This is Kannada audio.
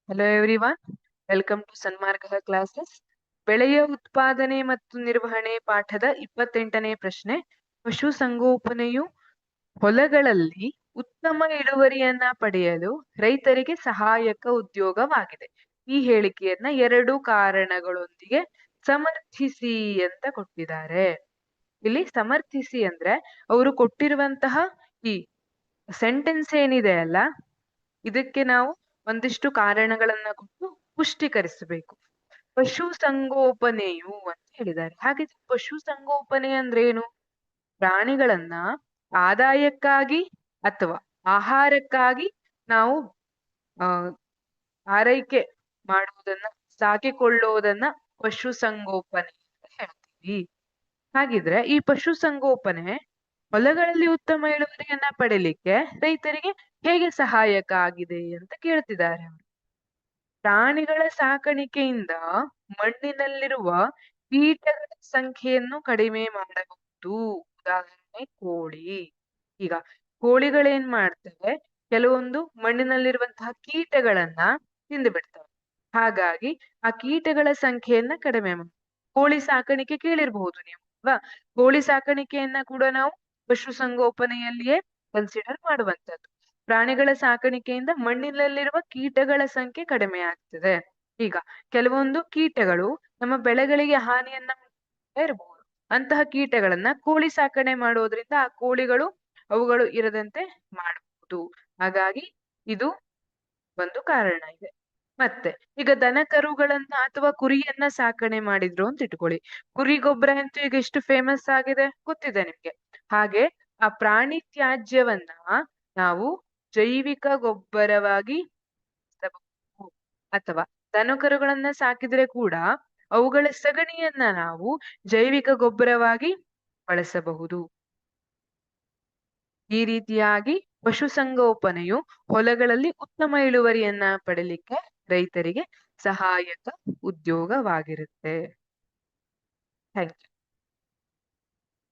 Hello everyone, welcome to Sanmarga classes. ಬೆಳೆಯ ಉತ್ಪಾದನೆ ಮತ್ತು ನಿರ್ವಹಣೆ ಪಾಠದ 28ನೇ ಪ್ರಶ್ನೆ. ಪಶು ಸಂಗೋಪನೆಯು ಹೊಲಗಳಲ್ಲಿ ಉತ್ತಮ ಇಳುವರಿಯನ್ನ ಪಡೆಯಲು ರೈತರಿಗೆ ಸಹಾಯಕ ಉದ್ಯೋಗವಾಗಿದೆ. ಈ ಹೇಳಿಕೆಯನ್ನ 2 ಕಾರಣಗಳೊಂದಿಗೆ ಸಮರ್ಥಿಸಿ ಅಂತ ಕೊಟ್ಟಿದ್ದಾರೆ. ಇಲ್ಲಿ ಸಮರ್ಥಿಸಿ ಅಂದ್ರೆ ಅವರು ಕೊಟ್ಟಿರುವಂತಹ ಈ ಸೆಂಟೆನ್ಸ್ ಏನಿದೆ ಅಲ್ಲ, ಇದಕ್ಕೆ ನಾವು ಒಂದಿಷ್ಟು ಕಾರಣಗಳನ್ನ ಕೊಟ್ಟು ಪುಷ್ಟೀಕರಿಸಬೇಕು. ಪಶು ಸಂಗೋಪನೆಯು ಅಂತ ಹೇಳಿದ್ದಾರೆ. ಹಾಗಿದ್ರೆ ಪಶು ಸಂಗೋಪನೆ ಅಂದ್ರೆ ಏನು? ಪ್ರಾಣಿಗಳನ್ನ ಆದಾಯಕ್ಕಾಗಿ ಅಥವಾ ಆಹಾರಕ್ಕಾಗಿ ನಾವು ಆರೈಕೆ ಮಾಡುವುದನ್ನ, ಸಾಕಿಕೊಳ್ಳುವುದನ್ನ ಪಶು ಸಂಗೋಪನೆ ಅಂತ ಹೇಳ್ತೀವಿ. ಹಾಗಿದ್ರೆ ಈ ಪಶು ಸಂಗೋಪನೆ ಹೊಲಗಳಲ್ಲಿ ಉತ್ತಮ ಇಳುವರಿಯನ್ನ ಪಡೆಯಲಿಕ್ಕೆ ರೈತರಿಗೆ ಹೇಗೆ ಸಹಾಯಕ ಆಗಿದೆ ಅಂತ ಕೇಳ್ತಿದ್ದಾರೆ ಅವರು. ಪ್ರಾಣಿಗಳ ಸಾಕಾಣಿಕೆಯಿಂದ ಮಣ್ಣಿನಲ್ಲಿರುವ ಕೀಟಗಳ ಸಂಖ್ಯೆಯನ್ನು ಕಡಿಮೆ ಮಾಡಬಹುದು. ಉದಾಹರಣೆ ಕೋಳಿ. ಈಗ ಕೋಳಿಗಳೇನ್ ಮಾಡ್ತವೆ, ಕೆಲವೊಂದು ಮಣ್ಣಿನಲ್ಲಿರುವಂತಹ ಕೀಟಗಳನ್ನ ತಿಂದು ಬಿಡ್ತವೆ. ಹಾಗಾಗಿ ಆ ಕೀಟಗಳ ಸಂಖ್ಯೆಯನ್ನ ಕಡಿಮೆ ಮಾಡಿ, ಕೋಳಿ ಸಾಕಾಣಿಕೆ ಕೇಳಿರ್ಬಹುದು ನೀವು ಅಲ್ವಾ? ಕೋಳಿ ಸಾಕಾಣಿಕೆಯನ್ನ ಕೂಡ ನಾವು ಪಶು ಸಂಗೋಪನೆಯಲ್ಲಿಯೇ ಕನ್ಸಿಡರ್ ಮಾಡುವಂತದ್ದು. ಪ್ರಾಣಿಗಳ ಸಾಕಾಣಿಕೆಯಿಂದ ಮಣ್ಣಿನಲ್ಲಿರುವ ಕೀಟಗಳ ಸಂಖ್ಯೆ ಕಡಿಮೆ ಆಗ್ತದೆ. ಈಗ ಕೆಲವೊಂದು ಕೀಟಗಳು ನಮ್ಮ ಬೆಳೆಗಳಿಗೆ ಹಾನಿಯನ್ನ ಇರಬಹುದು. ಅಂತಹ ಕೀಟಗಳನ್ನ ಕೋಳಿ ಸಾಕಣೆ ಮಾಡೋದ್ರಿಂದ ಆ ಕೋಳಿಗಳು ಅವುಗಳು ಇರದಂತೆ ಮಾಡಬಹುದು. ಹಾಗಾಗಿ ಇದು ಒಂದು ಕಾರಣ ಇದೆ. ಮತ್ತೆ ಈಗ ದನ ಕರುಗಳನ್ನ ಅಥವಾ ಕುರಿಯನ್ನ ಸಾಕಣೆ ಮಾಡಿದ್ರು ಅಂತ ಇಟ್ಕೊಳ್ಳಿ. ಕುರಿ ಗೊಬ್ಬರ ಅಂತೂ ಈಗ ಎಷ್ಟು ಫೇಮಸ್ ಆಗಿದೆ ಗೊತ್ತಿದೆ ನಿಮ್ಗೆ. ಹಾಗೆ ಆ ಪ್ರಾಣಿ ತ್ಯಾಜ್ಯವನ್ನ ನಾವು ಜೈವಿಕ ಗೊಬ್ಬರವಾಗಿ ಬಳಸಬಹುದು. ಅಥವಾ ದನ ಕರುಗಳನ್ನ ಸಾಕಿದ್ರೆ ಕೂಡ ಅವುಗಳ ಸಗಣಿಯನ್ನ ನಾವು ಜೈವಿಕ ಗೊಬ್ಬರವಾಗಿ ಬಳಸಬಹುದು. ಈ ರೀತಿಯಾಗಿ ಪಶುಸಂಗೋಪನೆಯು ಹೊಲಗಳಲ್ಲಿ ಉತ್ತಮ ಇಳುವರಿಯನ್ನ ಪಡೆಯಲಿಕ್ಕೆ ರೈತರಿಗೆ ಸಹಾಯಕ ಉದ್ಯೋಗವಾಗಿರುತ್ತೆ. Thank you.